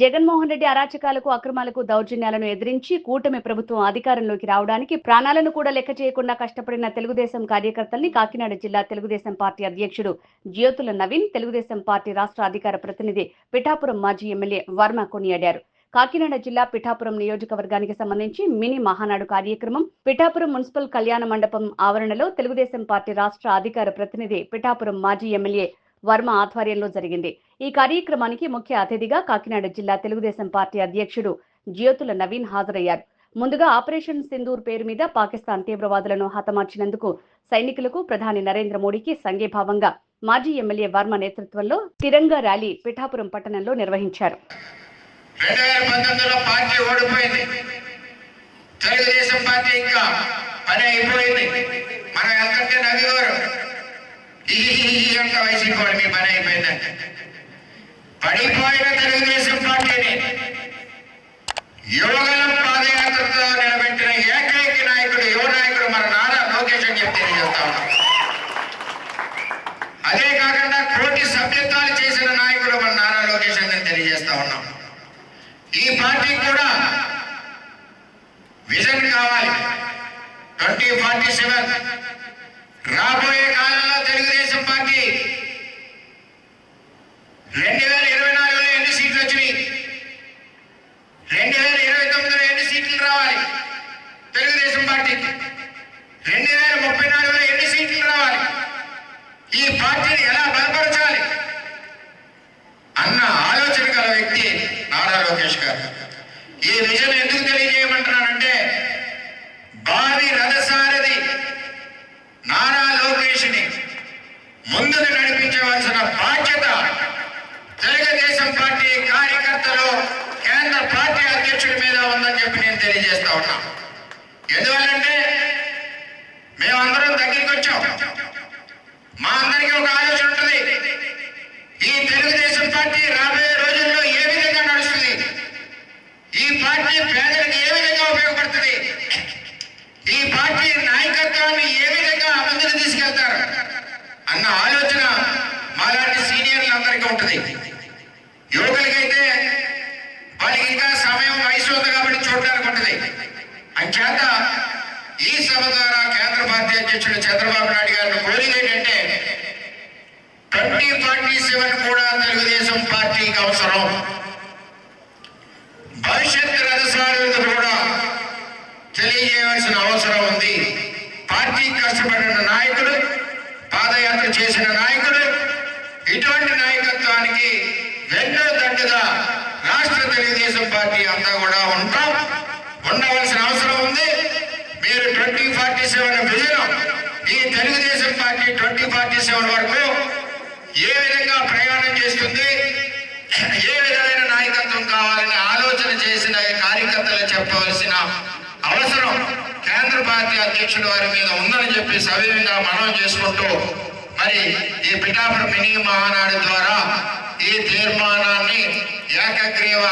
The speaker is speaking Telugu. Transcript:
జగన్మోహన్ రెడ్డి అరాచకాలకు, అక్రమాలకు, దౌర్జన్యాలను ఎదిరించి కూటమి ప్రభుత్వం అధికారంలోకి రావడానికి ప్రాణాలను కూడా లెక్క చేయకుండా కష్టపడిన తెలుగుదేశం కార్యకర్తల్ని కాకినాడ జిల్లా తెలుగుదేశం పార్టీ అధ్యక్షుడు జ్యోతుల నవీన్, తెలుగుదేశం పార్టీ రాష్ట్ర అధికార ప్రతినిధి పిఠాపురం మాజీ ఎమ్మెల్యే వర్మ కొనియాడారు. కాకినాడ జిల్లా పిఠాపురం నియోజకవర్గానికి సంబంధించి మినీ మహానాడు కార్యక్రమం పిఠాపురం మున్సిపల్ కళ్యాణ మండపం ఆవరణలో తెలుగుదేశం పార్టీ రాష్ట్ర అధికార ప్రతినిధి పిఠాపురం మాజీ ఎమ్మెల్యే వర్మ ఆధ్వర్యంలో జరిగింది. ఈ కార్యక్రమానికి ముఖ్య అతిథిగా కాకినాడ జిల్లా తెలుగుదేశం పార్టీ అధ్యక్షుడు జ్యోతుల నవీన్ హాజరయ్యారు. ముందుగా ఆపరేషన్ సింధూర్ పేరు మీద పాకిస్తాన్ తీవ్రవాదులను హతమార్చినందుకు సైనికులకు ప్రధాని నరేంద్ర మోడీకి సంఘీభావంగా మాజీ ఎమ్మెల్యే వర్మ నేతృత్వంలో తిరంగా ర్యాలీ పిఠాపురం పట్టణంలో నిర్వహించారు. 2019లో పార్టీ ఓడిపోయింది. తెలుగుదేశం పార్టీ ఇంకా పని అయిపోయింది. మనం ఎంతంటే నవ్వేవారు, ఈ అంత వైసీపీ వాడు మీ పని అయిపోయిందంటే. పడిపోయిన తెలుగుదేశం పార్టీని యువగలం పాదయాత్రతో నిలబెట్టిన ఏకైక నాయకుడు, యువ నాయకుడు మన నారా లోకేష్ అని చెప్పి తెలియజేస్తా ఉన్నాం. అదే కాకుండా కోటి సభ్యత్వాలు చేసిన నాయకుడు మన నారా లోకేష్ అని తెలియజేస్తా ఉన్నాం. ఈ పార్టీ కూడా విజన్ కావాలి. 2047 రాబోయే కాలంలో తెలుగుదేశం పార్టీ 2024లో ఎన్ని సీట్లు వచ్చినాయి, 2029లో ఎన్ని సీట్లు రావాలి తెలుగుదేశం పార్టీకి, 2034లో ఎన్ని సీట్లు రావాలి, ఈ పార్టీని ఎలా బలపరచాలి అన్న ఆలోచన గల వ్యక్తి నారా లోకేష్ గారు. ఈ విజన్ ఎందుకు తెలియజేయమంటున్నానంటే, భావి రథసారథి నారా లోకేష్ ని ముందుకు నడిపించవలసిన బాధ్యత తెలుగుదేశం పార్టీ కార్యకర్తలు, కేంద్ర పార్టీ అధ్యక్షుడి మీద ఉందని చెప్పి నేను తెలియజేస్తా ఉన్నా. ఎందువల్లంటే మేమందరం దగ్గరికి వచ్చాం. మా అందరికీ ఒక ఆలోచన ఉంటుంది, ఈ తెలుగుదేశం పార్టీ రాబోయే రోజుల్లో ఏ విధంగా నడుస్తుంది, ఈ పార్టీ పేదలకు ఏ విధంగా ఉపయోగపడుతుంది, ఈ పార్టీ నాయకత్వాన్ని ఏ విధంగా ముందుకు తీసుకెళ్తారు అన్న ఆలోచన మాలాంటి సీనియర్లందరికీ ఉంటుంది. యువకులకైతే వాళ్ళకి ఇంకా సమయం, వయసు ఉంది కాబట్టి చూడడానికి ఉంటుంది. అంచేత ఈ సభ ద్వారా కేంద్ర పార్టీ అధ్యక్షుడు చంద్రబాబు నాయుడు గారిని కోరేది ఏంటంటే, 2047 కూడా తెలుగుదేశం పార్టీకి అవసరం. భవిష్యత్ రథసారథులు కూడా తెలియజేయవలసిన అవసరం ఉంది. పార్టీకి కష్టపడిన నాయకుడు, పాదయాత్ర చేసిన నాయకుడు, ఇటువంటి నాయకత్వానికి వెన్నో దండుగా రాష్ట్ర తెలుగుదేశం పార్టీ అంతా కూడా ఉండవలసిన అవసరం ఉంది. మీరు 2047 విజయం, ఈ తెలుగుదేశం పార్టీ 2047 వరకు ఏ విధంగా ప్రయాణం చేస్తుంది, ఏ విధమైన నాయకత్వం కావాలని ఆలోచన చేసిన కార్యకర్తలు చెప్పవలసిన అవసరం కేంద్ర పార్టీ అధ్యక్షుడు వారి మీద ఉందని చెప్పి సవినయంగా మనం చేసుకుంటూ, మరి ఈ పిఠాపురం మినీ మహానాడు ద్వారా ఈ తీర్మానాన్ని ఏకగ్రీవ